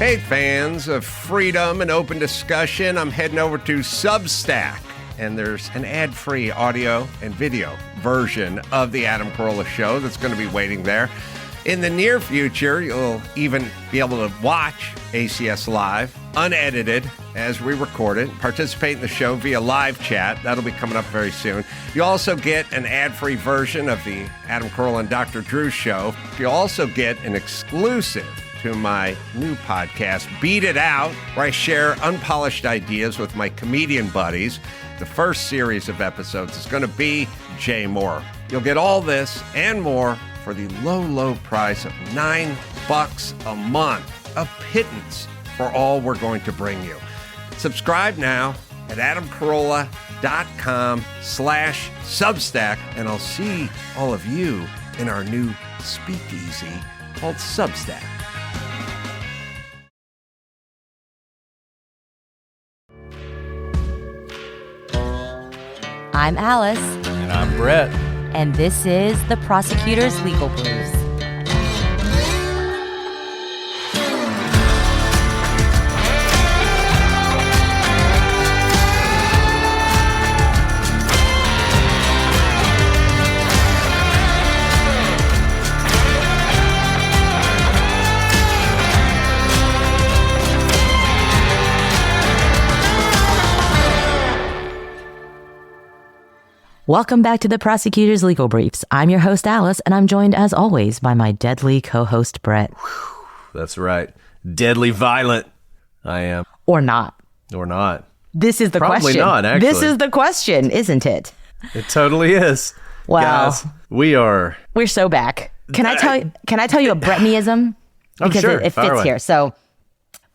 Hey, fans of freedom and open discussion, I'm heading over to Substack, and there's an ad-free audio and video version of The Adam Carolla Show that's going to be waiting there. In the near future, you'll even be able to watch ACS Live, unedited, as we record it, participate in the show via live chat. That'll be coming up very soon. You'll also get an ad-free version of the Adam Carolla and Dr. Drew Show. You'll also get an exclusive to my new podcast, Beat It Out, where I share unpolished ideas with my comedian buddies. The first series of episodes is going to be Jay Moore. You'll get all this and more for the low, low price of $9 a month, a pittance for all we're going to bring you. Subscribe now at adamcarolla.com/Substack, and I'll see all of you in our new speakeasy called Substack. I'm Alice. And I'm Brett. And this is the Prosecutor's Legal Briefs. Welcome back to the Prosecutor's Legal Briefs. I'm your host, Alice, and I'm joined, as always, by my deadly co-host, Brett. That's right. Deadly violent, I am. Or not. Or not. This is the Probably question. Probably not, actually. This is the question, isn't it? It totally is. Wow. Guys, we're so back. Can I tell you a Bretneyism? Because sure. it fits here. So,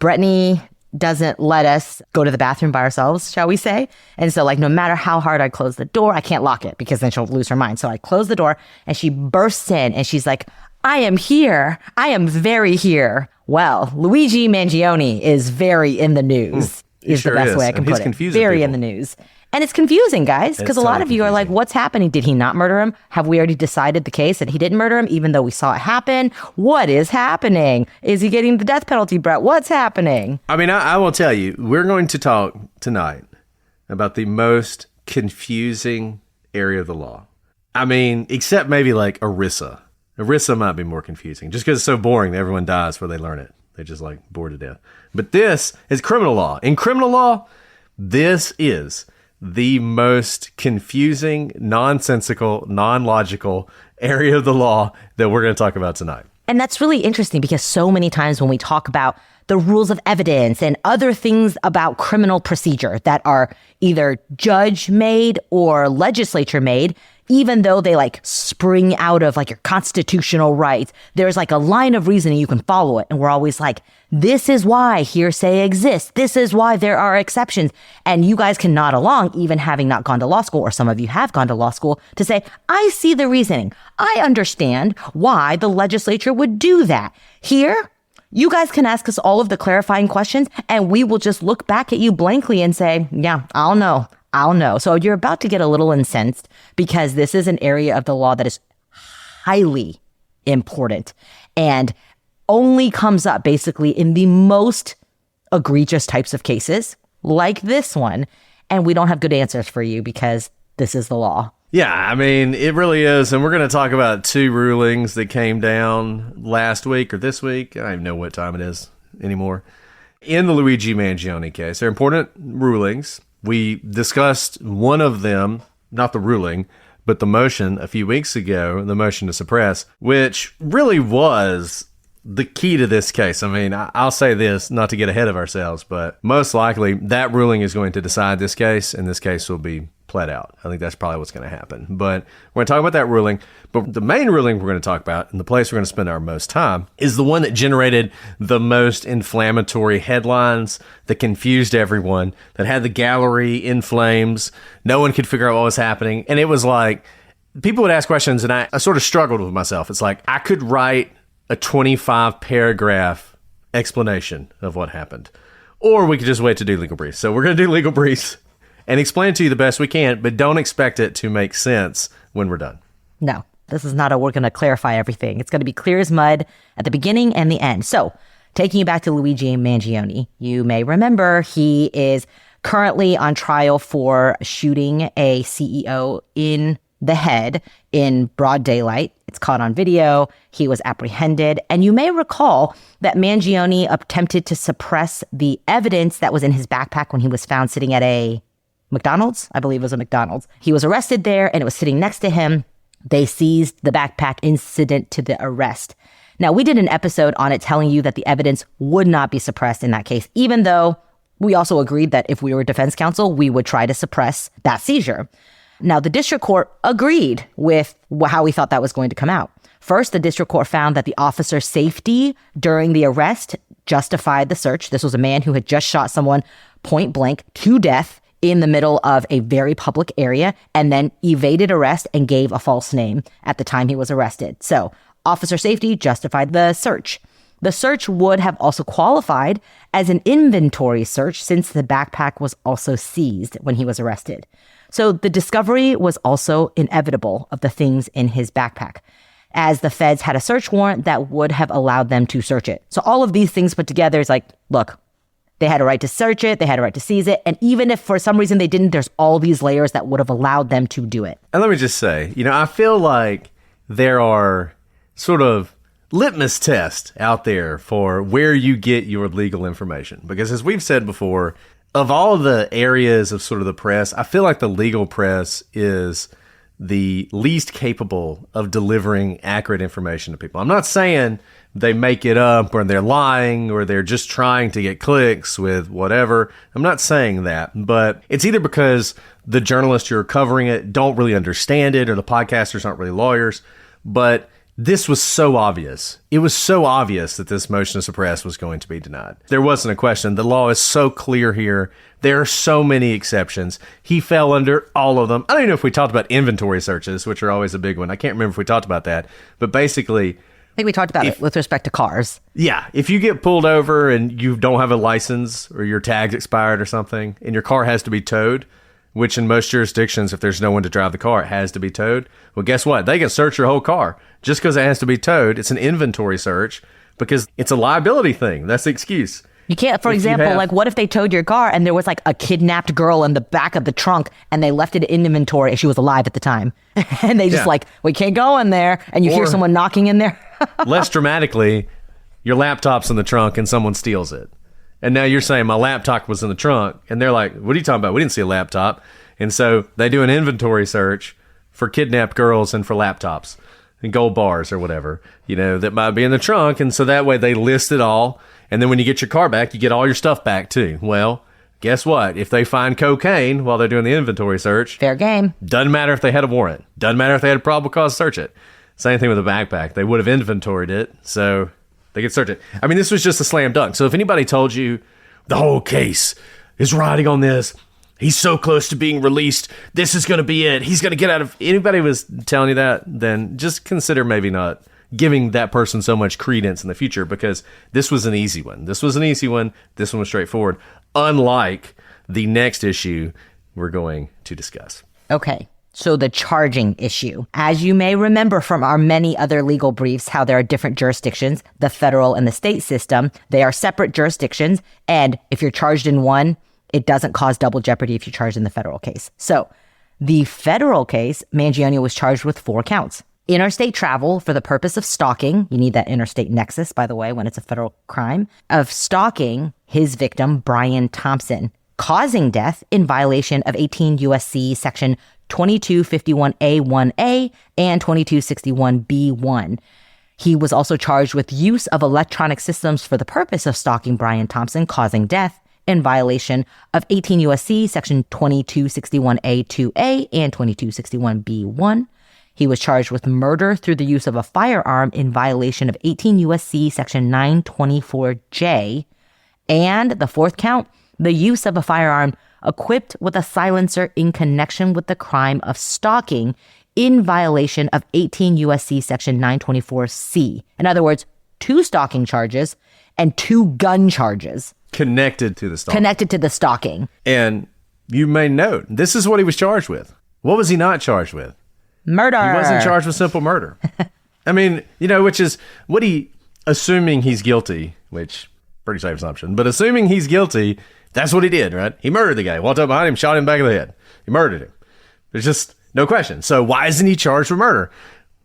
Bretney doesn't let us go to the bathroom by ourselves, shall we say. And so, like, no matter how hard I close the door, I can't lock it because then she'll lose her mind. So I close the door and she bursts in and she's like, I am here. I am very here. Well, Luigi Mangione is very in the news, is the best way I can put it. Very in the news. And it's confusing, guys, because a lot of you are like, what's happening? Did he not murder him? Have we already decided the case that he didn't murder him, even though we saw it happen? What is happening? Is he getting the death penalty, Brett? What's happening? I mean, I will tell you, we're going to talk tonight about the most confusing area of the law. I mean, except maybe like ERISA. ERISA might be more confusing, just because it's so boring that everyone dies before they learn it. They're just like bored to death. But this is criminal law. In criminal law, this is the most confusing, nonsensical, non-logical area of the law that we're going to talk about tonight. And that's really interesting because so many times when we talk about the rules of evidence and other things about criminal procedure that are either judge-made or legislature-made, even though they like spring out of like your constitutional rights, there's like a line of reasoning you can follow it. And we're always like, this is why hearsay exists. This is why there are exceptions. And you guys can nod along, even having not gone to law school, or some of you have gone to law school, to say, I see the reasoning. I understand why the legislature would do that. Here, you guys can ask us all of the clarifying questions and we will just look back at you blankly and say, yeah, I'll know. So you're about to get a little incensed because this is an area of the law that is highly important and only comes up basically in the most egregious types of cases like this one. And we don't have good answers for you because this is the law. Yeah, I mean, it really is. And we're going to talk about two rulings that came down last week or this week. I don't even know what time it is anymore. In the Luigi Mangione case, they're important rulings. We discussed one of them, not the ruling, but the motion a few weeks ago, the motion to suppress, which really was the key to this case. I mean, I'll say this, not to get ahead of ourselves, but most likely that ruling is going to decide this case, and this case will be pled out. I think that's probably what's going to happen. But we're going to talk about that ruling. But the main ruling we're going to talk about, and the place we're going to spend our most time, is the one that generated the most inflammatory headlines, that confused everyone, that had the gallery in flames. No one could figure out what was happening. And it was like, people would ask questions, and I sort of struggled with myself. It's like, I could write a 25-paragraph explanation of what happened. Or we could just wait to do legal briefs. So we're going to do legal briefs and explain it to you the best we can, but don't expect it to make sense when we're done. No, this is not we're going to clarify everything. It's going to be clear as mud at the beginning and the end. So taking you back to Luigi Mangione. You may remember he is currently on trial for shooting a CEO in the head in broad daylight. It's caught on video. He was apprehended. And you may recall that Mangione attempted to suppress the evidence that was in his backpack when he was found sitting at a McDonald's. I believe it was a McDonald's. He was arrested there and it was sitting next to him. They seized the backpack incident to the arrest. Now, we did an episode on it telling you that the evidence would not be suppressed in that case, even though we also agreed that if we were defense counsel, we would try to suppress that seizure. Now, the district court agreed with how we thought that was going to come out. First, the district court found that the officer's safety during the arrest justified the search. This was a man who had just shot someone point blank to death in the middle of a very public area and then evaded arrest and gave a false name at the time he was arrested. So, officer safety justified the search. The search would have also qualified as an inventory search since the backpack was also seized when he was arrested. So the discovery was also inevitable of the things in his backpack, as the feds had a search warrant that would have allowed them to search it. So all of these things put together is like, look, they had a right to search it, they had a right to seize it, and even if for some reason they didn't, there's all these layers that would have allowed them to do it. And let me just say, I feel like there are sort of litmus tests out there for where you get your legal information. Because as we've said before, of all the areas of sort of the press, I feel like the legal press is the least capable of delivering accurate information to people. I'm not saying they make it up or they're lying or they're just trying to get clicks with whatever. I'm not saying that, but it's either because the journalists who are covering it don't really understand it or the podcasters aren't really lawyers, but this was so obvious. It was so obvious that this motion to suppress was going to be denied. There wasn't a question. The law is so clear here. There are so many exceptions. He fell under all of them. I don't even know if we talked about inventory searches, which are always a big one. I can't remember if we talked about that. But basically, I think we talked about it with respect to cars. Yeah. If you get pulled over and you don't have a license or your tag's expired or something and your car has to be towed, which in most jurisdictions, if there's no one to drive the car, it has to be towed. Well, guess what? They can search your whole car. Just because it has to be towed, it's an inventory search because it's a liability thing. That's the excuse. You can't, for example, like what if they towed your car and there was like a kidnapped girl in the back of the trunk and they left it in inventory if she was alive at the time. And they just we can't go in there. And you hear someone knocking in there. Less dramatically, your laptop's in the trunk and someone steals it. And now you're saying my laptop was in the trunk. And they're like, what are you talking about? We didn't see a laptop. And so they do an inventory search for kidnapped girls and for laptops and gold bars or whatever, that might be in the trunk. And so that way they list it all. And then when you get your car back, you get all your stuff back too. Well, guess what? If they find cocaine while they're doing the inventory search, fair game. Doesn't matter if they had a warrant. Doesn't matter if they had a probable cause to search it. Same thing with a backpack. They would have inventoried it. So they could search it. I mean, this was just a slam dunk. So if anybody told you the whole case is riding on this, he's so close to being released, this is going to be it, he's going to get out of... Anybody was telling you that, then just consider maybe not giving that person so much credence in the future, because this was an easy one. This one was straightforward, unlike the next issue we're going to discuss. Okay. So the charging issue. As you may remember from our many other legal briefs, how there are different jurisdictions, the federal and the state system. They are separate jurisdictions. And if you're charged in one, it doesn't cause double jeopardy if you're charged in the federal case. So the federal case, Mangione was charged with 4 counts. Interstate travel for the purpose of stalking. You need that interstate nexus, by the way, when it's a federal crime. Of stalking his victim, Brian Thompson, causing death in violation of 18 U.S.C. section 2251A1A and 2261B1. He was also charged with use of electronic systems for the purpose of stalking Brian Thompson, causing death in violation of 18 U.S.C. section 2261A2A and 2261B1. He was charged with murder through the use of a firearm in violation of 18 U.S.C. section 924J. And the 4th count, the use of a firearm equipped with a silencer in connection with the crime of stalking in violation of 18 U.S.C. section 924C. In other words, 2 stalking charges and 2 gun charges. Connected to the stalking. And you may note, this is what he was charged with. What was he not charged with? Murder. He wasn't charged with simple murder. I mean, which is what he assuming he's guilty, which pretty safe assumption, but assuming he's guilty, that's what he did, right? He murdered the guy, walked up behind him, shot him back of the head. He murdered him. There's just no question. So why isn't he charged with murder?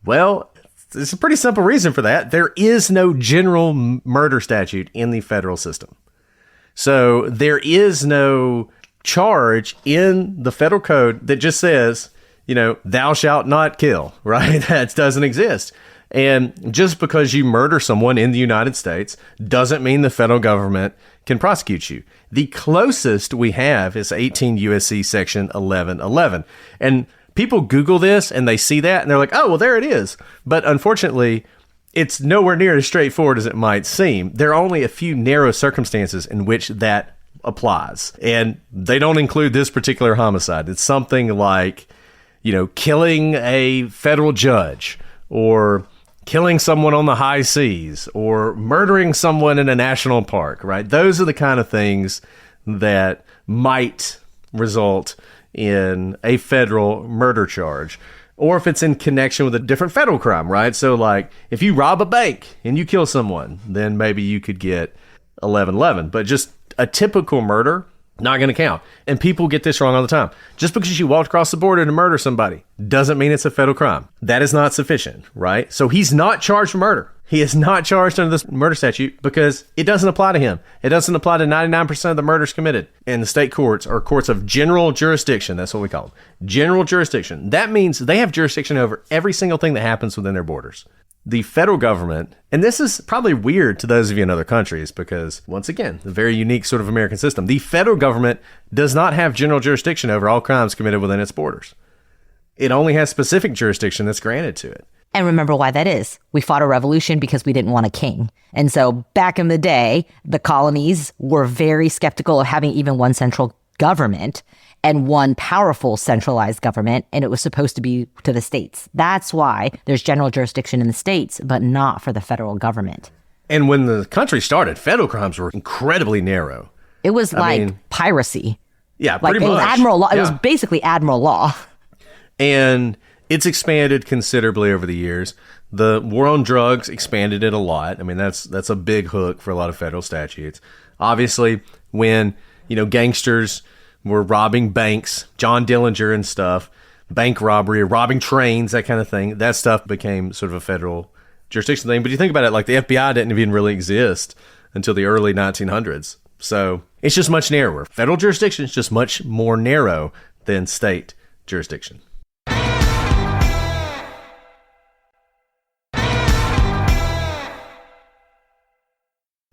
Well, there's a pretty simple reason for that. There is no general murder statute in the federal system. So there is no charge in the federal code that just says, thou shalt not kill, right? That doesn't exist. And just because you murder someone in the United States doesn't mean the federal government can prosecute you. The closest we have is 18 U.S.C. section 1111. And people Google this and they see that and they're like, oh, well, there it is. But unfortunately, it's nowhere near as straightforward as it might seem. There are only a few narrow circumstances in which that applies. And they don't include this particular homicide. It's something like, killing a federal judge, or killing someone on the high seas, or murdering someone in a national park, right? Those are the kind of things that might result in a federal murder charge, or if it's in connection with a different federal crime, right? So like if you rob a bank and you kill someone, then maybe you could get 1111, but just a typical murder, not going to count. And people get this wrong all the time. Just because you walked across the border to murder somebody doesn't mean it's a federal crime. That is not sufficient, right? So he's not charged for murder. He is not charged under this murder statute because it doesn't apply to him. It doesn't apply to 99% of the murders committed. And the state courts are courts of general jurisdiction. That's what we call them. General jurisdiction. That means they have jurisdiction over every single thing that happens within their borders. The federal government, and this is probably weird to those of you in other countries because, once again, the very unique sort of American system, the federal government does not have general jurisdiction over all crimes committed within its borders. It only has specific jurisdiction that's granted to it. And remember why that is. We fought a revolution because we didn't want a king. And so back in the day, the colonies were very skeptical of having even one central government and one powerful centralized government, and it was supposed to be to the states. That's why there's general jurisdiction in the states, but not for the federal government. And when the country started, federal crimes were incredibly narrow. It was piracy. Yeah, pretty much. It was admiral law. Yeah. It was basically admiral law. And it's expanded considerably over the years. The war on drugs expanded it a lot. I mean, that's a big hook for a lot of federal statutes. Obviously, when, gangsters were robbing banks, John Dillinger and stuff, bank robbery, robbing trains, that kind of thing, that stuff became sort of a federal jurisdiction thing. But you think about it, like the FBI didn't even really exist until the early 1900s. So it's just much narrower. Federal jurisdiction is just much more narrow than state jurisdiction.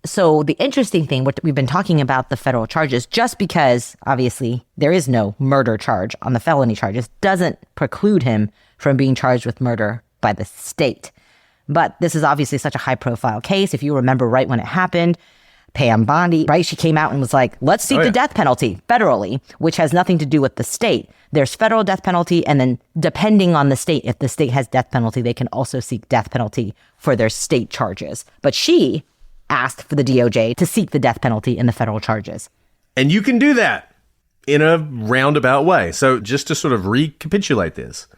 So the interesting thing, what we've been talking about the federal charges, just because obviously there is no murder charge on the felony charges, doesn't preclude him from being charged with murder by the state. But this is obviously such a high profile case. If you remember right when it happened, Pam Bondi, right? She came out and was like, let's seek the death penalty federally, which has nothing to do with the state. There's federal death penalty. And then depending on the state, if the state has death penalty, they can also seek death penalty for their state charges. But she asked for the DOJ to seek the death penalty in the federal charges. And you can do that in a roundabout way. So just to sort of recapitulate this,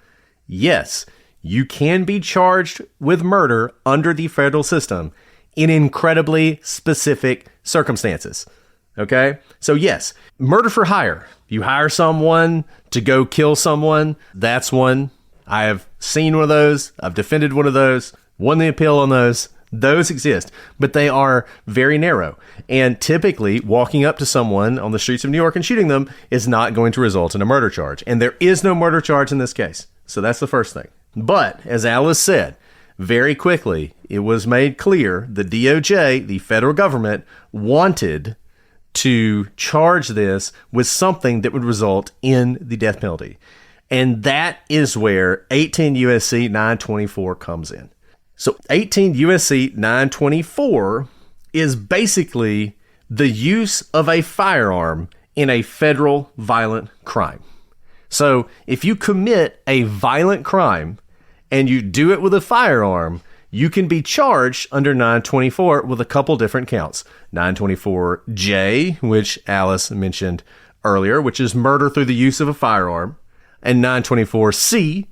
yes, you can be charged with murder under the federal system in incredibly specific circumstances. Okay? So yes, murder for hire. You hire someone to go kill someone. That's one. I have seen one of those. I've defended one of those. Won the appeal on those. Those exist, but they are very narrow. And typically, walking up to someone on the streets of New York and shooting them is not going to result in a murder charge. And there is no murder charge in this case. So that's the first thing. But as Alice said, very quickly, it was made clear the DOJ, the federal government, wanted to charge this with something that would result in the death penalty. And that is where 18 U.S.C. 924 comes in. So 18 U.S.C. 924 is basically the use of a firearm in a federal violent crime. So if you commit a violent crime and you do it with a firearm, you can be charged under 924 with a couple different counts. 924J, which Alice mentioned earlier, which is murder through the use of a firearm, and 924C,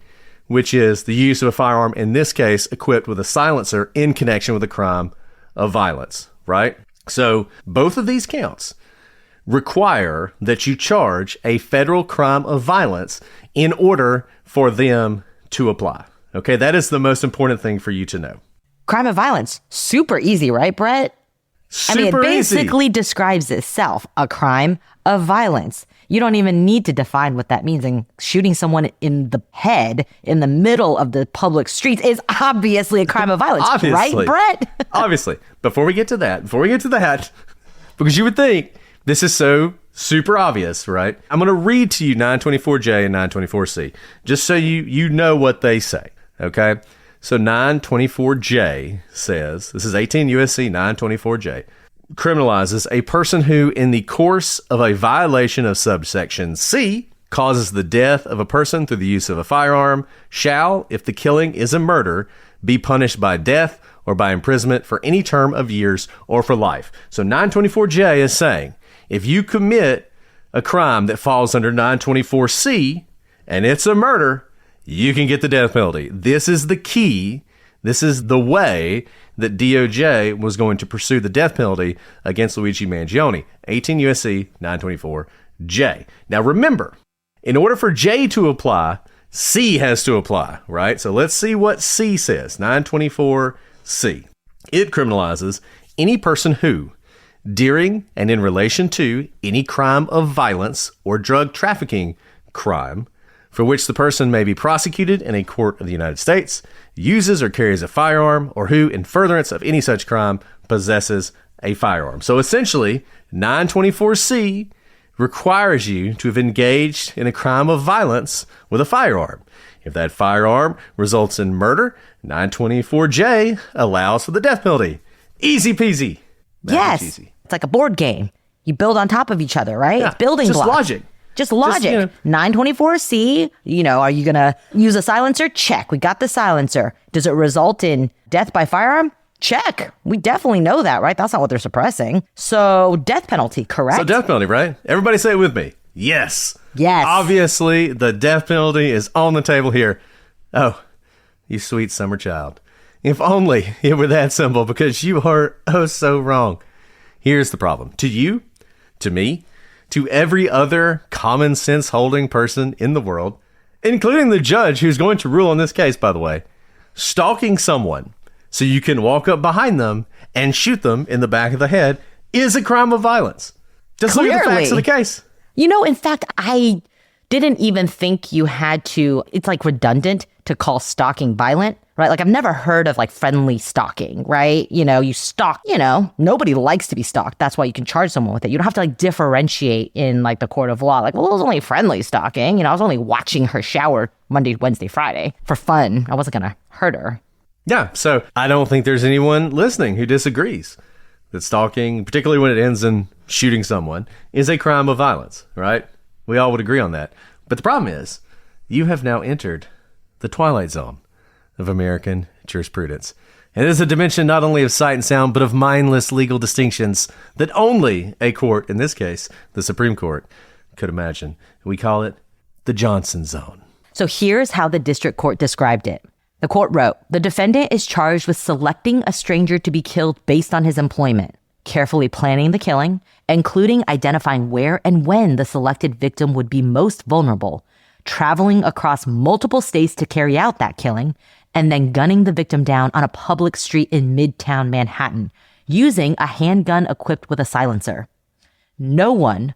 which is the use of a firearm, in this case, equipped with a silencer in connection with a crime of violence, right? So both of these counts require that you charge a federal crime of violence in order for them to apply. Okay, that is the most important thing for you to know. Crime of violence, super easy, right, Brett? It basically describes itself, a crime of violence. You don't even need to define what that means. And shooting someone in the head in the middle of the public streets is obviously a crime of violence, right, Brett? Obviously. Before we get to that, because you would think this is so super obvious, right? I'm going to read to you 924J and 924C, just so you know what they say, okay? So 924J says, this is 18 U.S.C. 924J, criminalizes a person who, in the course of a violation of subsection C, causes the death of a person through the use of a firearm, shall, if the killing is a murder, be punished by death or by imprisonment for any term of years or for life. So 924J is saying, if you commit a crime that falls under 924C and it's a murder, you can get the death penalty. This is the key. This is the way that DOJ was going to pursue the death penalty against Luigi Mangione. 18 U.S.C. 924J. Now remember, in order for J to apply, C has to apply, right? So let's see what C says. 924C. It criminalizes any person who, during and in relation to any crime of violence or drug trafficking crime, for which the person may be prosecuted in a court of the United States, uses or carries a firearm, or who, in furtherance of any such crime, possesses a firearm. So essentially, 924C requires you to have engaged in a crime of violence with a firearm. If that firearm results in murder, 924J allows for the death penalty. Easy peasy. Yes. Easy. It's like a board game. You build on top of each other, right? Yeah, it's building just blocks. Logic. Just logic. 924C, are you going to use a silencer? Check. We got the silencer. Does it result in death by firearm? Check. We definitely know that, right? That's not what they're suppressing. So death penalty, correct? So death penalty, right? Everybody say it with me. Yes. Yes. Obviously, the death penalty is on the table here. Oh, you sweet summer child. If only it were that simple, because you are oh so wrong. Here's the problem. To you, to me, to every other common sense holding person in the world, including the judge who's going to rule on this case, by the way, stalking someone so you can walk up behind them and shoot them in the back of the head is a crime of violence. Just look at the facts of the case. In fact, I didn't even think you had to, it's like redundant to call stalking violent, right? Like I've never heard of like friendly stalking, right? You stalk, nobody likes to be stalked. That's why you can charge someone with it. You don't have to like differentiate in like the court of law. Like, well, it was only friendly stalking. I was only watching her shower Monday, Wednesday, Friday for fun. I wasn't going to hurt her. Yeah. So I don't think there's anyone listening who disagrees that stalking, particularly when it ends in shooting someone, is a crime of violence, right? We all would agree on that. But the problem is you have now entered the twilight zone of American jurisprudence. And it is a dimension not only of sight and sound, but of mindless legal distinctions that only a court, in this case, the Supreme Court, could imagine. We call it the Johnson zone. So here's how the district court described it. The court wrote, the defendant is charged with selecting a stranger to be killed based on his employment, carefully planning the killing, including identifying where and when the selected victim would be most vulnerable, traveling across multiple states to carry out that killing, and then gunning the victim down on a public street in Midtown Manhattan, using a handgun equipped with a silencer. No one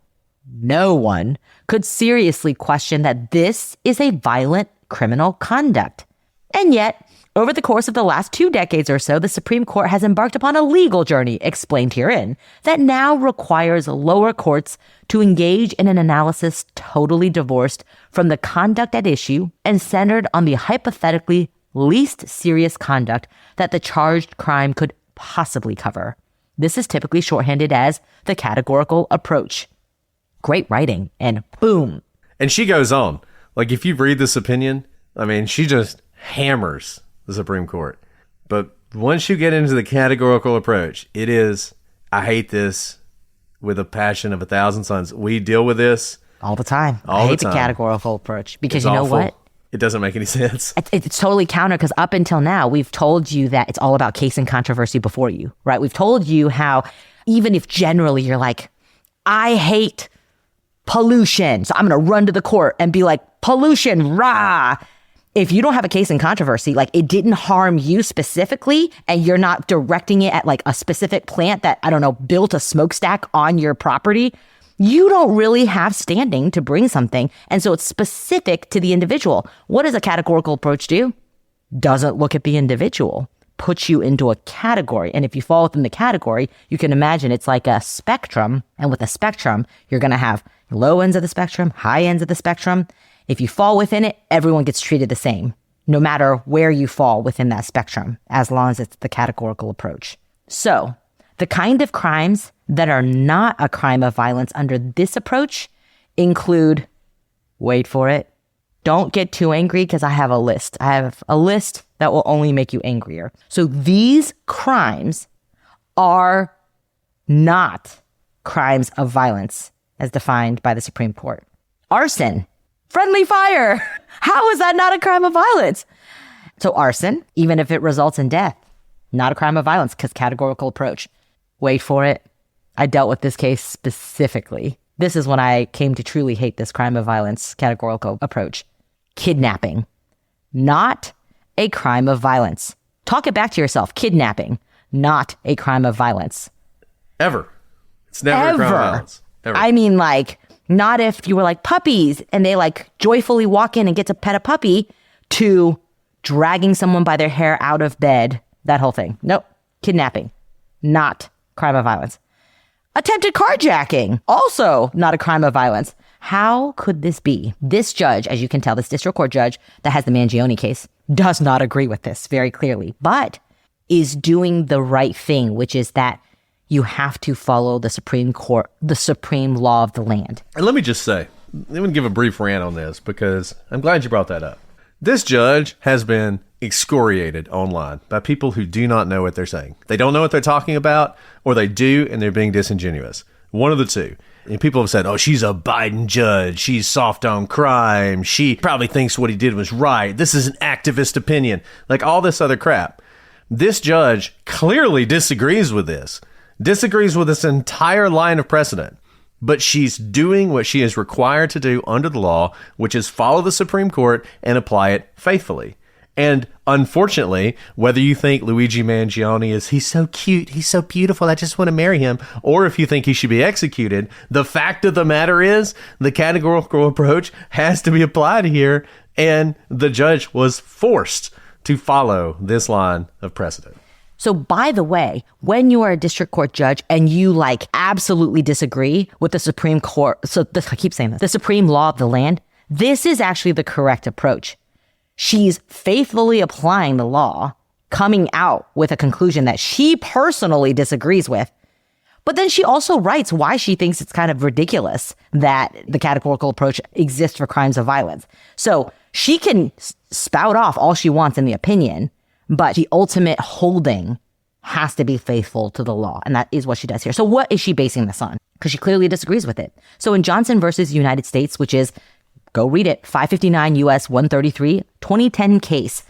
could seriously question that this is a violent criminal conduct. And yet, over the course of the last 2 decades or so, the Supreme Court has embarked upon a legal journey explained herein that now requires lower courts to engage in an analysis totally divorced from the conduct at issue and centered on the hypothetically least serious conduct that the charged crime could possibly cover. This is typically shorthanded as the categorical approach. Great writing, and boom. And she goes on. Like, if you read this opinion, she just hammers the Supreme Court. But once you get into the categorical approach, it is, I hate this with a passion of 1,000 suns. We deal with this all the time. I hate the categorical approach because you know what? It doesn't make any sense. It's totally counter because up until now, we've told you that it's all about case and controversy before you, right? We've told you how even if generally you're like, I hate pollution, so I'm going to run to the court and be like, pollution, rah. If you don't have a case in controversy, like it didn't harm you specifically, and you're not directing it at like a specific plant that, I don't know, built a smokestack on your property, you don't really have standing to bring something. And so it's specific to the individual. What does a categorical approach do? Doesn't look at the individual, puts you into a category. And if you fall within the category, you can imagine it's like a spectrum. And with a spectrum, you're going to have low ends of the spectrum, high ends of the spectrum. If you fall within it, everyone gets treated the same, no matter where you fall within that spectrum, as long as it's the categorical approach. So the kind of crimes that are not a crime of violence under this approach include, wait for it, don't get too angry because I have a list. I have a list that will only make you angrier. So these crimes are not crimes of violence as defined by the Supreme Court. Arson. Friendly fire. How is that not a crime of violence? So arson, even if it results in death, not a crime of violence because categorical approach. Wait for it. I dealt with this case specifically. This is when I came to truly hate this crime of violence categorical approach. Kidnapping, not a crime of violence. Talk it back to yourself. Kidnapping, not a crime of violence. Ever. It's never a crime of violence. Ever. I mean, like, not if you were like puppies and they like joyfully walk in and get to pet a puppy to dragging someone by their hair out of bed, that whole thing. Nope. Kidnapping, not crime of violence. Attempted carjacking, also not a crime of violence. How could this be? This judge, as you can tell, this district court judge that has the Mangione case, does not agree with this very clearly, but is doing the right thing, which is that you have to follow the Supreme Court, the supreme law of the land. And let me just say, let me give a brief rant on this because I'm glad you brought that up. This judge has been excoriated online by people who do not know what they're saying. They don't know what they're talking about, or they do, and they're being disingenuous. One of the two. And people have said, oh, she's a Biden judge. She's soft on crime. She probably thinks what he did was right. This is an activist opinion. Like all this other crap. This judge clearly disagrees with this. Disagrees with this entire line of precedent. But she's doing what she is required to do under the law, which is follow the Supreme Court and apply it faithfully. And unfortunately, whether you think Luigi Mangione he's so cute, he's so beautiful, I just want to marry him, or if you think he should be executed, the fact of the matter is the categorical approach has to be applied here, and the judge was forced to follow this line of precedent. So by the way, when you are a district court judge and you like absolutely disagree with the Supreme Court, I keep saying this, the supreme law of the land, this is actually the correct approach. She's faithfully applying the law, coming out with a conclusion that she personally disagrees with. But then she also writes why she thinks it's kind of ridiculous that the categorical approach exists for crimes of violence. So she can spout off all she wants in the opinion, but the ultimate holding has to be faithful to the law. And that is what she does here. So what is she basing this on? Because she clearly disagrees with it. So in Johnson versus United States, which is, go read it, 559 U.S. 133, 2010 case,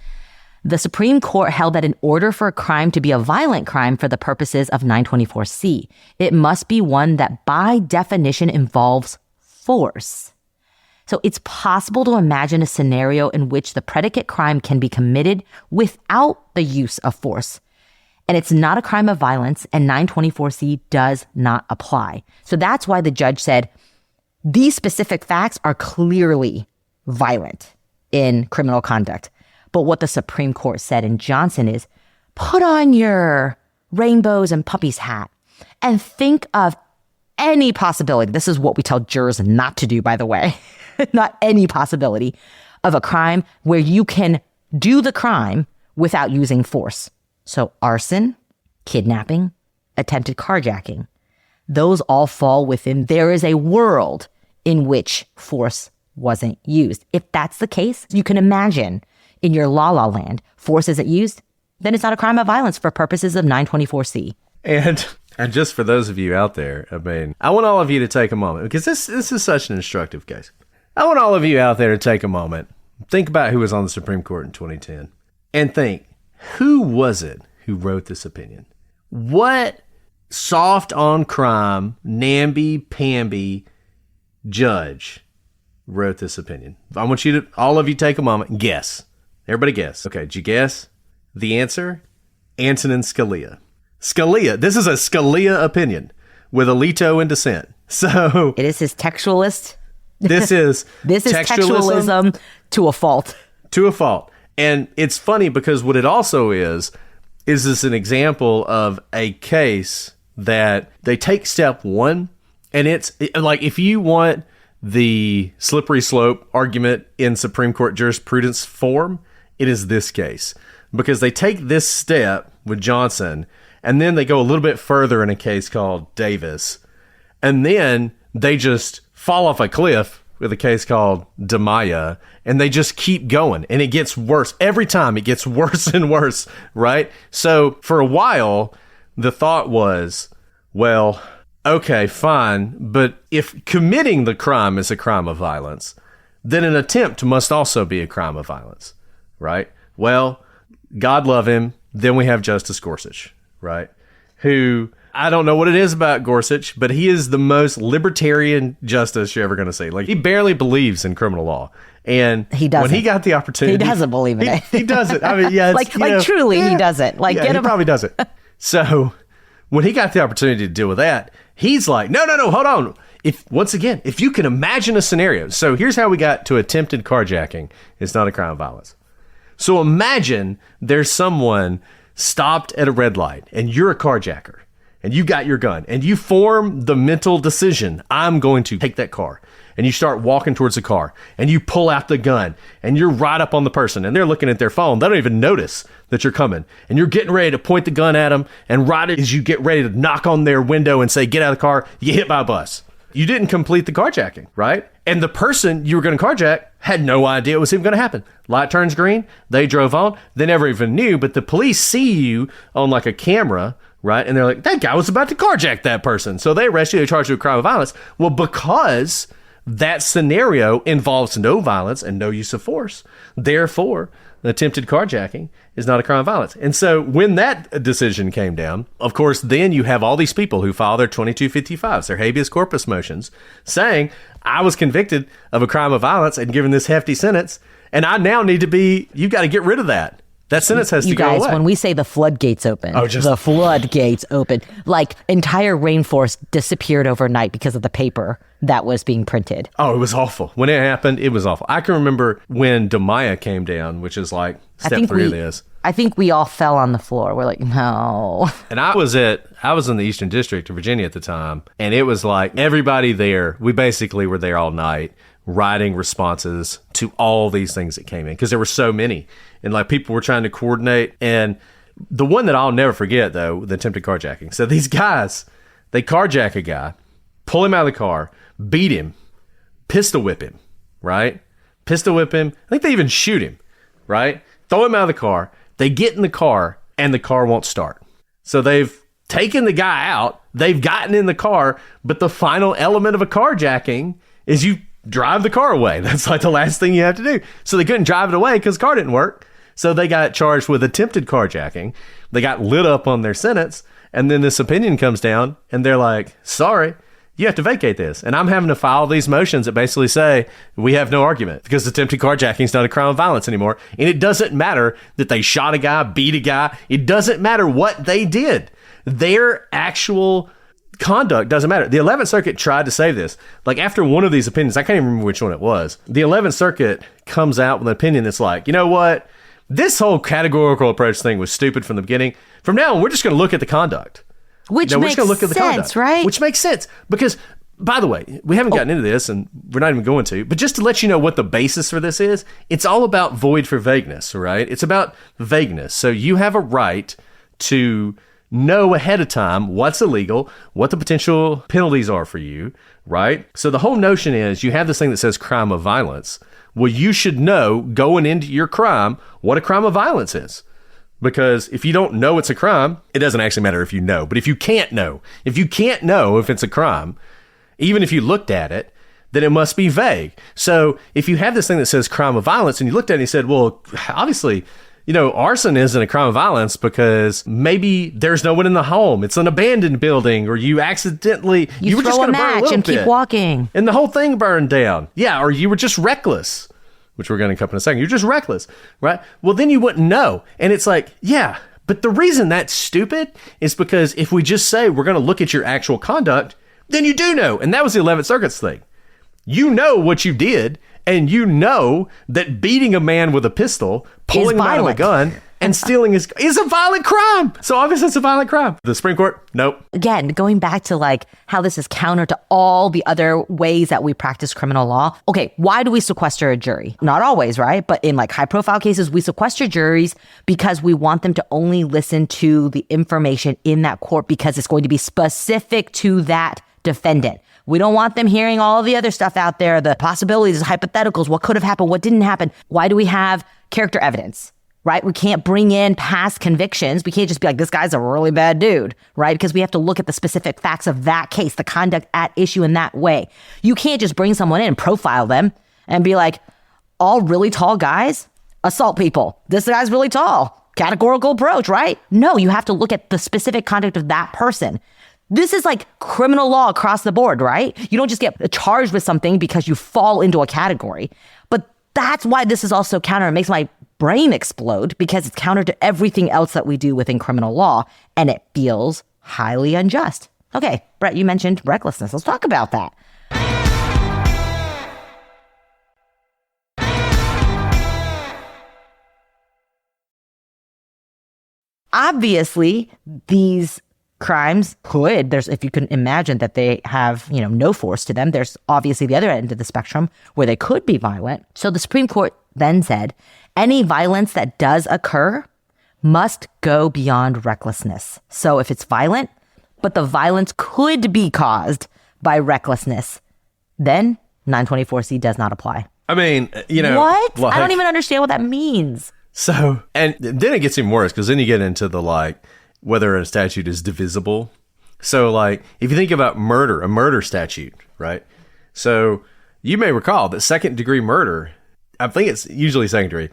the Supreme Court held that in order for a crime to be a violent crime for the purposes of 924C, it must be one that by definition involves force. So it's possible to imagine a scenario in which the predicate crime can be committed without the use of force. And it's not a crime of violence, and 924C does not apply. So that's why the judge said, these specific facts are clearly violent in criminal conduct. But what the Supreme Court said in Johnson is, put on your rainbows and puppies hat and think of any possibility. This is what we tell jurors not to do, by the way. Not any possibility of a crime where you can do the crime without using force. So arson, kidnapping, attempted carjacking, those all fall within, there is a world in which force wasn't used. If that's the case, you can imagine in your la-la land, force isn't used, then it's not a crime of violence for purposes of 924C. And just for those of you out there, I mean, I want all of you to take a moment, because this is such an instructive case. I want all of you out there to take a moment Think about who was on the Supreme Court in 2010 and think, who was it who wrote this opinion? What soft on crime, namby-pamby judge wrote this opinion? I want you to, all of you, take a moment and guess. Everybody guess. Okay, did you guess? The answer? Antonin Scalia. Scalia. This is a Scalia opinion with Alito in dissent. So it is his textualist. This is textualism to a fault. To a fault. And it's funny because what it also is this an example of a case that they take step one, and it's like, if you want the slippery slope argument in Supreme Court jurisprudence form, it is this case. Because they take this step with Johnson, and then they go a little bit further in a case called Davis, and then they just fall off a cliff with a case called DiMaia, and they just keep going, and it gets worse. Every time it gets worse and worse, right? So for a while, the thought was, well, okay, fine, but if committing the crime is a crime of violence, then an attempt must also be a crime of violence, right? Well, God love him. Then we have Justice Gorsuch, right? Who, I don't know what it is about Gorsuch, but he is the most libertarian justice you're ever going to see. Like, he barely believes in criminal law. And he doesn't. When he got the opportunity, he doesn't believe in it. He doesn't. I mean, yeah, truly, he doesn't. Like, yeah, he probably doesn't. So when he got the opportunity to deal with that, he's like, no, hold on. If you can imagine a scenario. So here's how we got to attempted carjacking. It's not a crime of violence. So imagine there's someone stopped at a red light and you're a carjacker and you got your gun and you form the mental decision, I'm going to take that car. And you start walking towards the car and you pull out the gun and you're right up on the person and they're looking at their phone. They don't even notice that you're coming, and you're getting ready to point the gun at them. And right as you get ready to knock on their window and say, get out of the car, you get hit by a bus. You didn't complete the carjacking, right? And the person you were going to carjack had no idea it was even going to happen. Light turns green. They drove on. They never even knew, but the police see you on like a camera, right? And they're like, that guy was about to carjack that person. So they arrest you. They charge you with crime of violence. Well, because that scenario involves no violence and no use of force, therefore, the attempted carjacking is not a crime of violence. And so when that decision came down, of course, then you have all these people who file their 2255s, their habeas corpus motions, saying, I was convicted of a crime of violence and given this hefty sentence, and I now need to be, you've got to get rid of that. That sentence has to go away. You guys, when we say the floodgates open, the floodgates open, like entire rainforest disappeared overnight because of the paper that was being printed. Oh, it was awful. When it happened, it was awful. I can remember when DiMaia came down, which is like step 3 of this. I think we all fell on the floor. We're like, no. And I was in the Eastern District of Virginia at the time, and it was like everybody there, we basically were there all night writing responses to all these things that came in because there were so many. And like people were trying to coordinate. And the one that I'll never forget, though, the attempted carjacking. So these guys, they carjack a guy, pull him out of the car, beat him, pistol whip him, right? Pistol whip him. I think they even shoot him, right? Throw him out of the car. They get in the car and the car won't start. So they've taken the guy out. They've gotten in the car. But the final element of a carjacking is you drive the car away. That's like the last thing you have to do. So they couldn't drive it away because the car didn't work. So they got charged with attempted carjacking. They got lit up on their sentence. And then this opinion comes down and they're like, sorry, you have to vacate this. And I'm having to file these motions that basically say we have no argument because attempted carjacking is not a crime of violence anymore. And it doesn't matter that they shot a guy, beat a guy. It doesn't matter what they did. Their actual conduct doesn't matter. The 11th Circuit tried to say this. Like after one of these opinions, I can't even remember which one it was. The 11th Circuit comes out with an opinion that's like, you know what? This whole categorical approach thing was stupid from the beginning. From now on, we're just going to look at the conduct. Which makes sense, right? Which makes sense. Because, by the way, we haven't gotten into this, and we're not even going to, but just to let you know what the basis for this is, it's all about void for vagueness, right? It's about vagueness. So you have a right to know ahead of time what's illegal, what the potential penalties are for you, right? So the whole notion is you have this thing that says crime of violence. Well, you should know going into your crime what a crime of violence is. Because if you don't know it's a crime, it doesn't actually matter if you know. But if you can't know if it's a crime, even if you looked at it, then it must be vague. So if you have this thing that says crime of violence and you looked at it and you said, well, obviously, arson isn't a crime of violence because maybe there's no one in the home. It's an abandoned building, or you accidentally you were throw just a going to burn a match little and bit, keep walking, and the whole thing burned down. Yeah, or you were just reckless, which we're going to come up in a second. You're just reckless, right? Well, then you wouldn't know, and it's like, yeah. But the reason that's stupid is because if we just say we're going to look at your actual conduct, then you do know, and that was the 11th Circuit's thing. You know what you did. And you know that beating a man with a pistol, pulling him out of a gun, and stealing is a violent crime. So obviously it's a violent crime. The Supreme Court, nope. Again, going back to like how this is counter to all the other ways that we practice criminal law. Okay, why do we sequester a jury? Not always, right? But in like high profile cases, we sequester juries because we want them to only listen to the information in that court because it's going to be specific to that defendant. We don't want them hearing all the other stuff out there, the possibilities, hypotheticals, what could have happened, what didn't happen. Why do we have character evidence, right? We can't bring in past convictions. We can't just be like, this guy's a really bad dude, right? Because we have to look at the specific facts of that case, the conduct at issue in that way. You can't just bring someone in and profile them and be like, all really tall guys assault people. This guy's really tall. Categorical approach, right? No, you have to look at the specific conduct of that person. This is like criminal law across the board, right? You don't just get charged with something because you fall into a category. But that's why this is also counter. It makes my brain explode because it's counter to everything else that we do within criminal law. And it feels highly unjust. Okay, Brett, you mentioned recklessness. Let's talk about that. Obviously, these crimes if you can imagine that they have, no force to them, there's obviously the other end of the spectrum where they could be violent. So the Supreme Court then said, any violence that does occur must go beyond recklessness. So if it's violent, but the violence could be caused by recklessness, then 924C does not apply. I mean, What? I don't even understand what that means. So, and then it gets even worse because then you get into the whether a statute is divisible. So if you think about murder, a murder statute, right? So you may recall that second degree murder, I think it's usually second degree.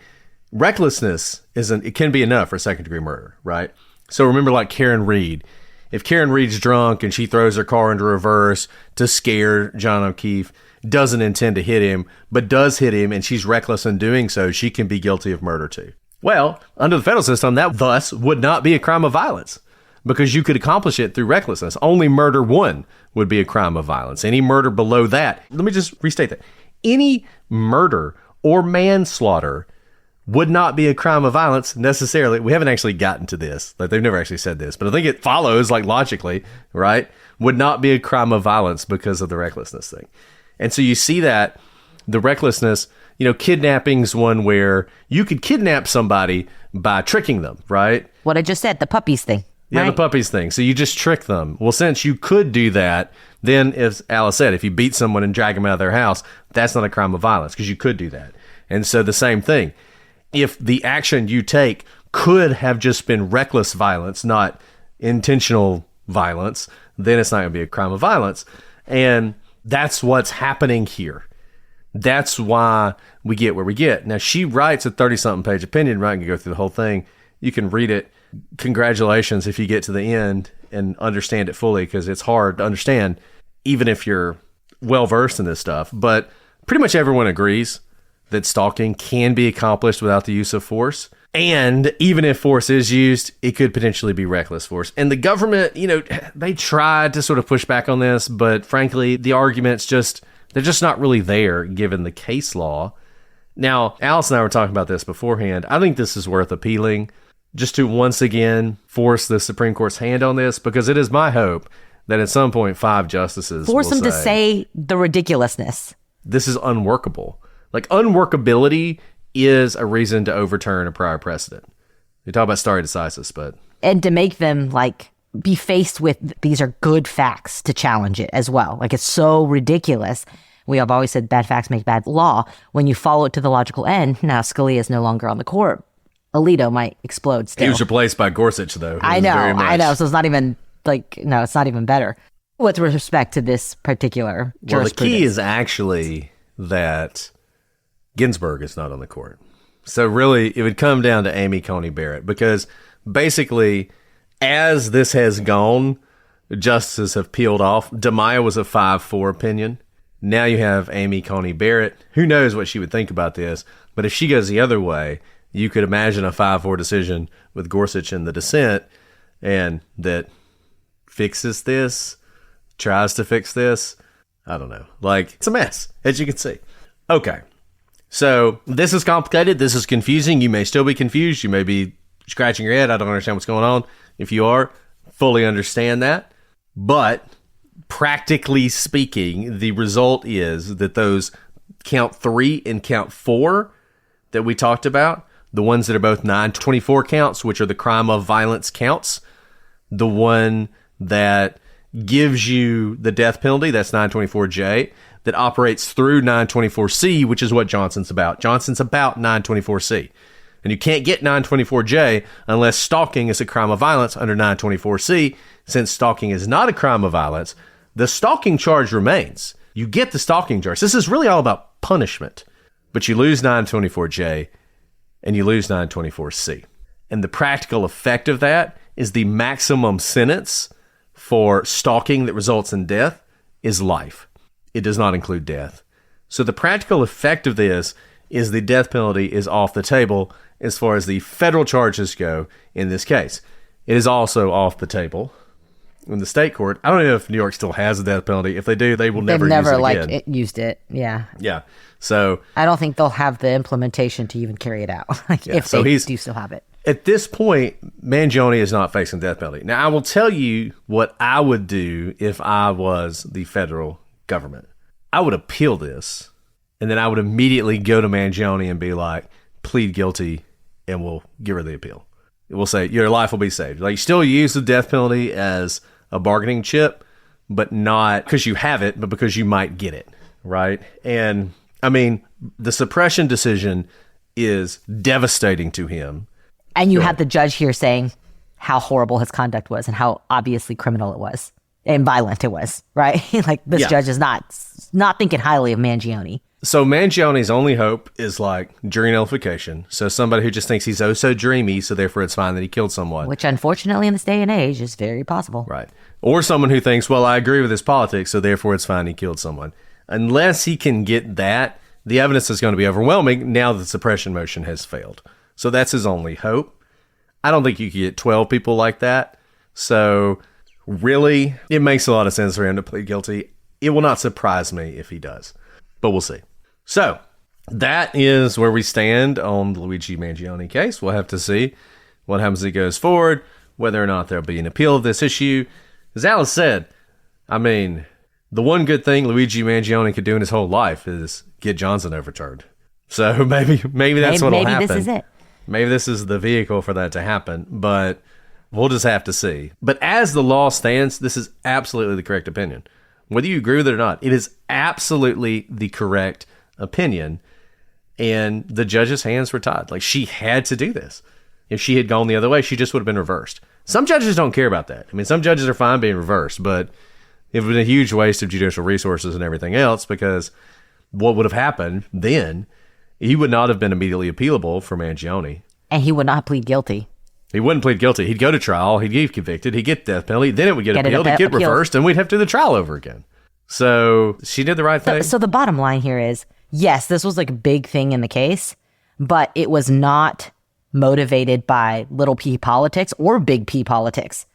Recklessness it can be enough for second degree murder, right? So remember Karen Reed. If Karen Reed's drunk and she throws her car into reverse to scare John O'Keefe, doesn't intend to hit him, but does hit him and she's reckless in doing so, she can be guilty of murder too. Well, under the federal system, that thus would not be a crime of violence because you could accomplish it through recklessness. Only murder one would be a crime of violence. Any murder below that, let me just restate that. Any murder or manslaughter would not be a crime of violence necessarily. We haven't actually gotten to this. They've never actually said this, but I think it follows logically, right? Would not be a crime of violence because of the recklessness thing. And so you see that the recklessness, kidnapping's one where you could kidnap somebody by tricking them, right? What I just said, the puppies thing. Yeah, right? The puppies thing. So you just trick them. Well, since you could do that, then as Alice said, if you beat someone and drag them out of their house, that's not a crime of violence because you could do that. And so the same thing. If the action you take could have just been reckless violence, not intentional violence, then it's not going to be a crime of violence. And that's what's happening here. That's why we get where we get. Now, she writes a 30-something page opinion, right? You can go through the whole thing. You can read it. Congratulations if you get to the end and understand it fully, because it's hard to understand, even if you're well-versed in this stuff. But pretty much everyone agrees that stalking can be accomplished without the use of force. And even if force is used, it could potentially be reckless force. And the government, they tried to sort of push back on this, but frankly, the arguments they're just not really there given the case law. Now, Alice and I were talking about this beforehand. I think this is worth appealing just to once again force the Supreme Court's hand on this, because it is my hope that at some point 5 justices force them to say the ridiculousness. This is unworkable. Unworkability is a reason to overturn a prior precedent. We talk about stare decisis, but... And to make them, be faced with these are good facts to challenge it as well. It's so ridiculous. We have always said bad facts make bad law. When you follow it to the logical end, now Scalia is no longer on the court. Alito might explode still. He was replaced by Gorsuch, though. I know. So it's not even, no, it's not even better. with respect to this particular Well, the jurisprudence. key is actually that Ginsburg is not on the court. So really, it would come down to Amy Coney Barrett, because basically, as this has gone, justices have peeled off. DeMaio was a 5-4 opinion. Now you have Amy Coney Barrett. Who knows what she would think about this? But if she goes the other way, you could imagine a 5-4 decision with Gorsuch in the dissent, and that fixes this, tries to fix this. I don't know. Like, it's a mess, as you can see. Okay. So this is complicated. This is confusing. You may still be confused. You may be scratching your head. I don't understand what's going on. If you are, fully understand that. But practically speaking, the result is that those count 3 and count 4 that we talked about, the ones that are both 924 counts, which are the crime of violence counts, the one that gives you the death penalty, that's 924J, that operates through 924C, which is what Johnson's about. Johnson's about 924C. And you can't get 924J unless stalking is a crime of violence under 924C. Since stalking is not a crime of violence, the stalking charge remains. You get the stalking charge. This is really all about punishment. But you lose 924J and you lose 924C. And the practical effect of that is the maximum sentence for stalking that results in death is life. It does not include death. So the practical effect of this is the death penalty is off the table as far as the federal charges go in this case. It is also off the table in the state court. I don't know if New York still has a death penalty. If they do, they will never use it again. Used it. Yeah. Yeah. So I don't think they'll have the implementation to even carry it out. If they do still have it. At this point, Mangione is not facing death penalty. Now, I will tell you what I would do if I was the federal government. I would appeal this, and then I would immediately go to Mangione and be like, plead guilty, and we'll give her the appeal. We'll say, your life will be saved. Like, still use the death penalty as a bargaining chip, but not because you have it, but because you might get it, right? And, I mean, the suppression decision is devastating to him. And you had the judge here saying how horrible his conduct was and how obviously criminal it was and violent it was, right? Like, this judge is not thinking highly of Mangione. So Mangione's only hope is like jury nullification. So somebody who just thinks he's oh so dreamy, so therefore it's fine that he killed someone. Which unfortunately in this day and age is very possible. Right. Or someone who thinks, well, I agree with his politics, so therefore it's fine he killed someone. Unless he can get that, the evidence is going to be overwhelming now that the suppression motion has failed. So that's his only hope. I don't think you can get 12 people like that. So really, it makes a lot of sense for him to plead guilty. It will not surprise me if he does, but we'll see. So that is where we stand on the Luigi Mangione case. We'll have to see what happens as it goes forward, whether or not there'll be an appeal of this issue. As Alice said, I mean, the one good thing Luigi Mangione could do in his whole life is get Johnson overturned. So maybe that's what'll happen. Maybe this is it. Maybe this is the vehicle for that to happen, but we'll just have to see. But as the law stands, this is absolutely the correct opinion. Whether you agree with it or not, it is absolutely the correct opinion. And the judge's hands were tied. Like, she had to do this. If she had gone the other way, she just would have been reversed. Some judges don't care about that. I mean, some judges are fine being reversed, but it would have been a huge waste of judicial resources and everything else, because what would have happened then, he would not have been immediately appealable for Mangione. And he would not plead guilty. He wouldn't plead guilty. He'd go to trial. He'd get convicted. He'd get death penalty. Then it would get appealed. He'd get reversed, and we'd have to do the trial over again. So she did the right thing. So the bottom line here is, yes, this was like a big thing in the case, but it was not motivated by little p politics or big P politics.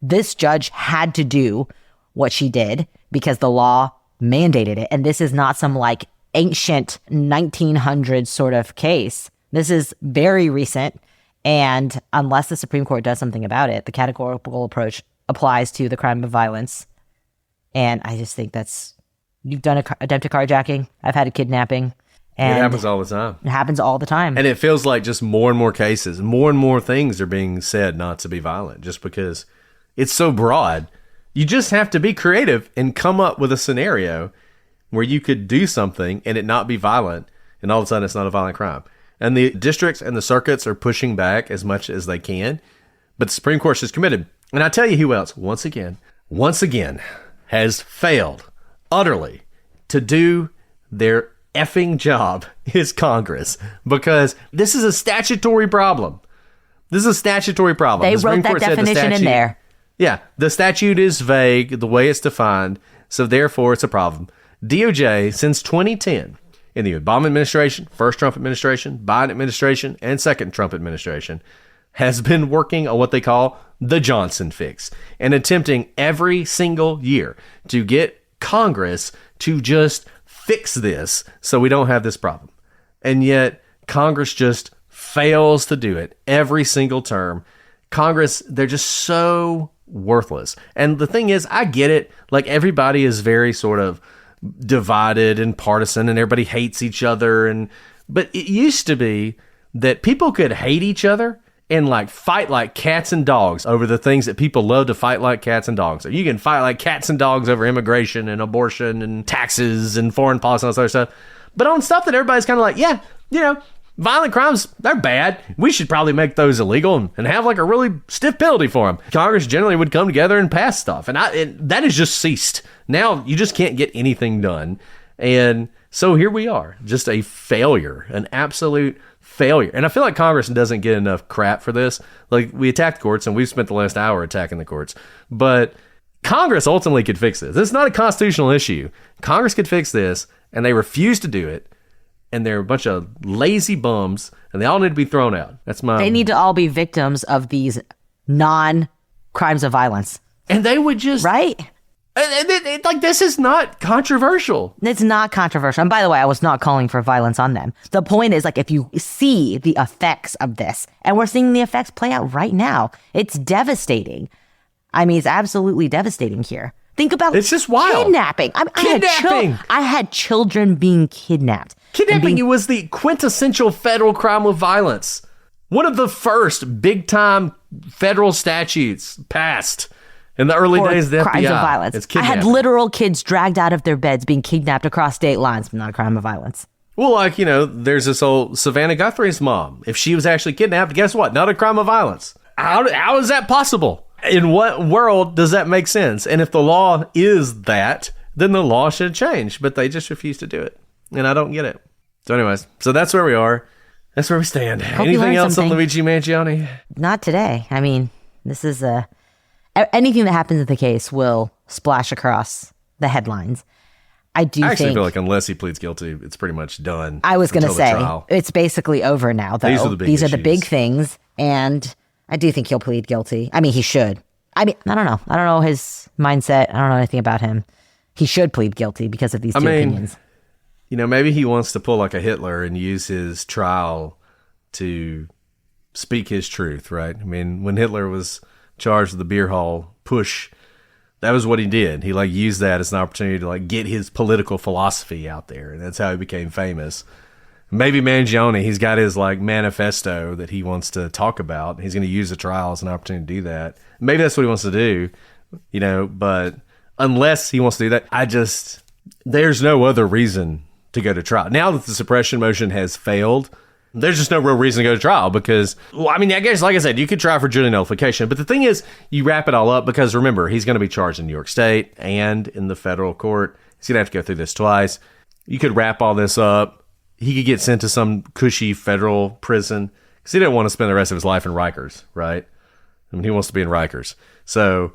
This judge had to do what she did because the law mandated it. And this is not some like ancient 1900s sort of case. This is very recent. And unless the Supreme Court does something about it, the categorical approach applies to the crime of violence. And I just think you've done attempted carjacking. I've had a kidnapping. And it happens all the time. It happens all the time. And it feels like just more and more cases, more and more things are being said not to be violent just because it's so broad. You just have to be creative and come up with a scenario where you could do something and it not be violent, and all of a sudden it's not a violent crime. And the districts and the circuits are pushing back as much as they can, but the Supreme Court's just committed. And I tell you who else, once again, has failed utterly to do their effing job is Congress, because this is a statutory problem. This is a statutory problem. They The Supreme wrote that Court said the definition in statute- there. Yeah, the statute is vague the way it's defined, so therefore it's a problem. DOJ, since 2010, in the Obama administration, first Trump administration, Biden administration, and second Trump administration, has been working on what they call the Johnson fix and attempting every single year to get Congress to just fix this so we don't have this problem. And yet Congress just fails to do it every single term. Congress, they're just so worthless. And the thing is, I get it. Like, everybody is very sort of divided and partisan and everybody hates each other. But it used to be that people could hate each other and like fight like cats and dogs over the things that people love to fight like cats and dogs. You can fight like cats and dogs over immigration and abortion and taxes and foreign policy and all that other stuff. But on stuff that everybody's kind of like, yeah, violent crimes, they're bad. We should probably make those illegal and have like a really stiff penalty for them. Congress generally would come together and pass stuff. And that has just ceased. Now you just can't get anything done. And so here we are, just a failure, an absolute failure. And I feel like Congress doesn't get enough crap for this. Like, we attacked the courts and we've spent the last hour attacking the courts. But Congress ultimately could fix this. This is not a constitutional issue. Congress could fix this, and they refuse to do it. And they're a bunch of lazy bums, and they all need to be thrown out. They need to all be victims of these non-crimes of violence. And they would just... Right? Like, this is not controversial. It's not controversial. And by the way, I was not calling for violence on them. The point is, like, if you see the effects of this, and we're seeing the effects play out right now, it's devastating. I mean, it's absolutely devastating here. Think about it's just wild. Kidnapping. I had children being kidnapped. Kidnapping was the quintessential federal crime of violence. One of the first big-time federal statutes passed in the early days of the crimes FBI. of violence. It's I had kidnapping. literal kids dragged out of their beds being kidnapped across state lines. Not a crime of violence. Well, like, there's this old Savannah Guthrie's mom. If she was actually kidnapped, guess what? Not a crime of violence. How is that possible? In what world does that make sense? And if the law is that, then the law should change. But they just refuse to do it. And I don't get it. So anyways, so that's where we are. That's where we stand. Anything else on Luigi Mangione? Not today. I mean, this is anything that happens in the case will splash across the headlines. I actually feel like unless he pleads guilty, it's pretty much done. I was going to say, it's basically over now, though. These are the big things, and I do think he'll plead guilty. I mean, he should. I mean, I don't know. I don't know his mindset. I don't know anything about him. He should plead guilty because of these two opinions. Maybe he wants to pull like a Hitler and use his trial to speak his truth, right? I mean, when Hitler was charged with the beer hall push, that was what he did. He used that as an opportunity to get his political philosophy out there, and that's how he became famous. Maybe Mangione, he's got his manifesto that he wants to talk about. He's going to use the trial as an opportunity to do that. Maybe that's what he wants to do, but unless he wants to do that, there's no other reason to go to trial. Now that the suppression motion has failed, there's just no real reason to go to trial because, I guess, like I said, you could try for jury nullification. But the thing is, you wrap it all up because, remember, he's going to be charged in New York State and in the federal court. He's going to have to go through this twice. You could wrap all this up. He could get sent to some cushy federal prison because he didn't want to spend the rest of his life in Rikers, right? I mean, he wants to be in Rikers. So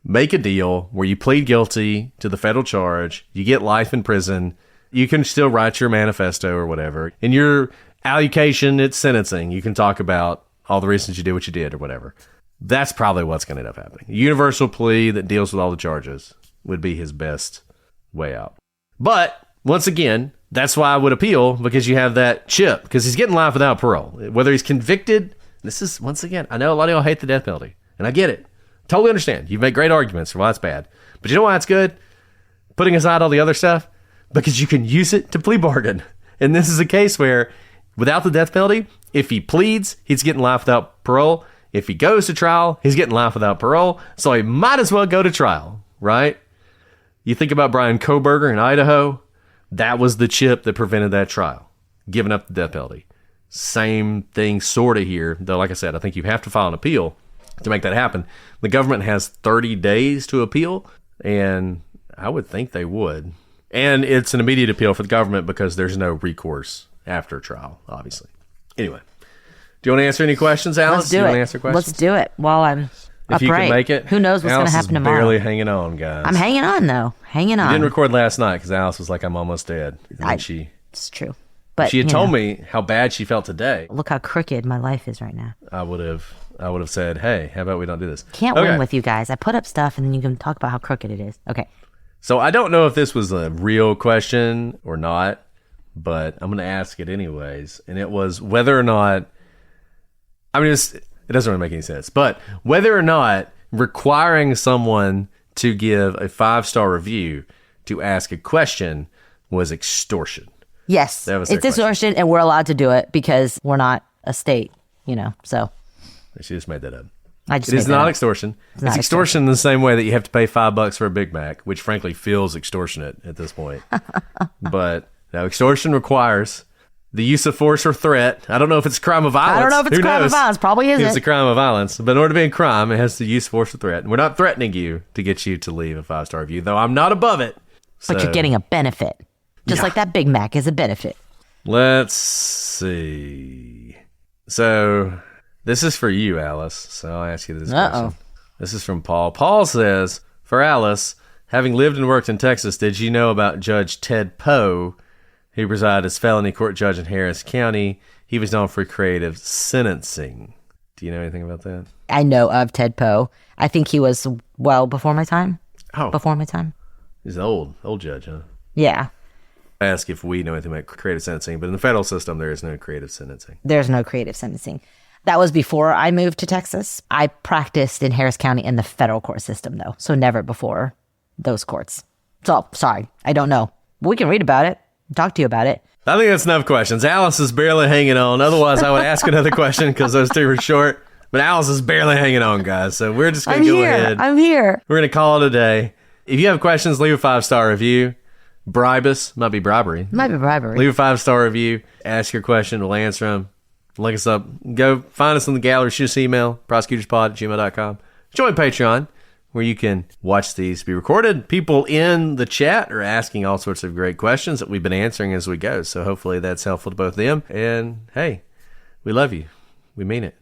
make a deal where you plead guilty to the federal charge. You get life in prison. You can still write your manifesto or whatever. In your allocation, it's sentencing. You can talk about all the reasons you did what you did or whatever. That's probably what's going to end up happening. A universal plea that deals with all the charges would be his best way out. But once again, that's why I would appeal, because you have that chip, because he's getting life without parole. Whether he's convicted, this is, once again, I know a lot of y'all hate the death penalty, and I get it. Totally understand. You've made great arguments for why it's bad. But you know why it's good? Putting aside all the other stuff, because you can use it to plea bargain. And this is a case where, without the death penalty, if he pleads, he's getting life without parole. If he goes to trial, he's getting life without parole. So he might as well go to trial, right? You think about Brian Kohberger in Idaho. That was the chip that prevented that trial, giving up the death penalty. Same thing sort of here, though, like I said, I think you have to file an appeal to make that happen. The government has 30 days to appeal, and I would think they would. And it's an immediate appeal for the government because there's no recourse after trial, obviously. Anyway, do you want to answer any questions, Alice? Let's do you it. want to answer questions? Let's do it while I'm If you can make it. Who knows what's going to happen tomorrow? Barely hanging on, guys. I'm hanging on, though. Hanging on. You didn't record last night because Alice was like, I'm almost dead. It's true. But she had told me how bad she felt today. Look how crooked my life is right now. I would have said, hey, how about we don't do this? Can't win with you guys. I put up stuff and then you can talk about how crooked it is. Okay. So I don't know if this was a real question or not, but I'm going to ask it anyways. And it was whether or not, I mean, it doesn't really make any sense, but whether or not requiring someone to give a 5-star review to ask a question was extortion. Yes, That was it's extortion, and we're allowed to do it because we're not a state, so. She just made that up. It is not extortion. It's extortion in the same way that you have to pay $5 for a Big Mac, which frankly feels extortionate at this point. But no, extortion requires the use of force or threat. I don't know if it's a crime of violence. I don't know if it's a crime of violence. Probably isn't. It's a crime of violence. But in order to be a crime, it has to use force or threat. And we're not threatening you to get you to leave a 5-star review, though I'm not above it. But you're getting a benefit. Just like that Big Mac is a benefit. Let's see. So this is for you, Alice. So I'll ask you this question. This is from Paul. Paul says, for Alice, having lived and worked in Texas, did you know about Judge Ted Poe, who presided as felony court judge in Harris County? He was known for creative sentencing. Do you know anything about that? I know of Ted Poe. I think he was before my time. Oh. Before my time. He's an old judge, huh? Yeah. I ask if we know anything about creative sentencing, but in the federal system, there is no creative sentencing. There's no creative sentencing. That was before I moved to Texas. I practiced in Harris County in the federal court system, though, so never before those courts. So, sorry, I don't know. We can read about it, talk to you about it. I think that's enough questions. Alice is barely hanging on. Otherwise, I would ask another question because those two were short. But Alice is barely hanging on, guys. So we're just going to go ahead. I'm here. We're going to call it a day. If you have questions, leave a 5-star review. Bribe us. Might be bribery. Might be bribery. Leave a 5-star review. Ask your question. We'll answer them. Look us up. Go find us in the gallery. Shoot us an email. prosecutorspod@gmail.com. Join Patreon, where you can watch these be recorded. People in the chat are asking all sorts of great questions that we've been answering as we go. So hopefully that's helpful to both of them. And hey, we love you. We mean it.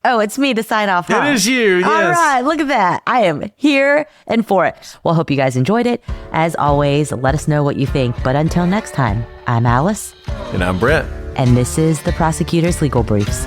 Oh, it's me to sign off, huh? It is you, yes. All right, look at that. I am here and for it. Well, hope you guys enjoyed it. As always, let us know what you think. But until next time, I'm Alice. And I'm Brett. And this is the Prosecutor's Legal Briefs.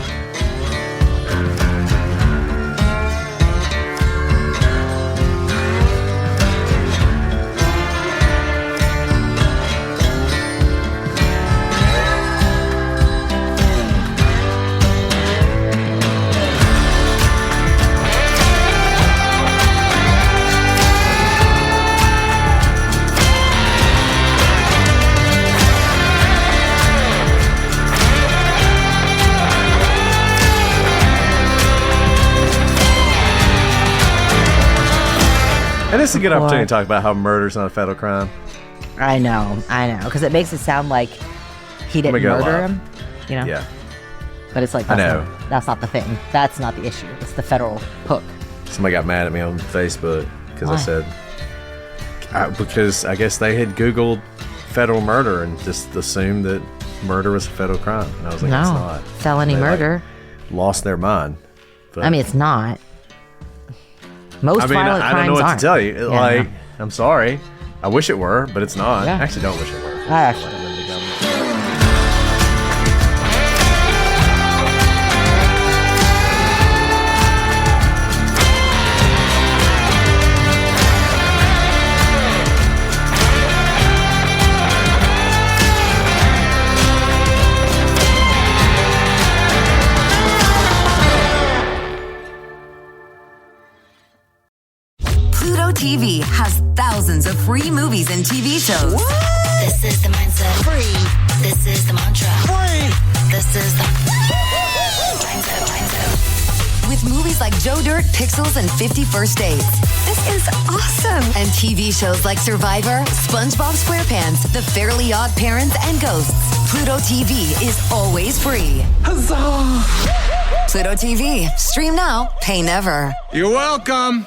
And this is a good opportunity to talk about how murder's not a federal crime. I know. Because it makes it sound like he didn't murder him. Yeah. But it's like, that's not the thing. That's not the issue. It's the federal hook. Somebody got mad at me on Facebook because I said, because I guess they had Googled federal murder and just assumed that murder was a federal crime. And I was like, it's not. Felony murder. Lost their mind. But, it's not. Most violent crimes I don't know what aren't. to tell you. I'm sorry. I wish it were, but it's not. Yeah. I actually don't wish it were. I actually TV has thousands of free movies and TV shows. What? This is the mindset. Free. This is the mantra. Free. This is the mindset. With movies like Joe Dirt, Pixels, and 50 First Dates. This is awesome. And TV shows like Survivor, SpongeBob SquarePants, The Fairly Odd Parents, and Ghosts. Pluto TV is always free. Huzzah! Pluto TV. Stream now, pay never. You're welcome.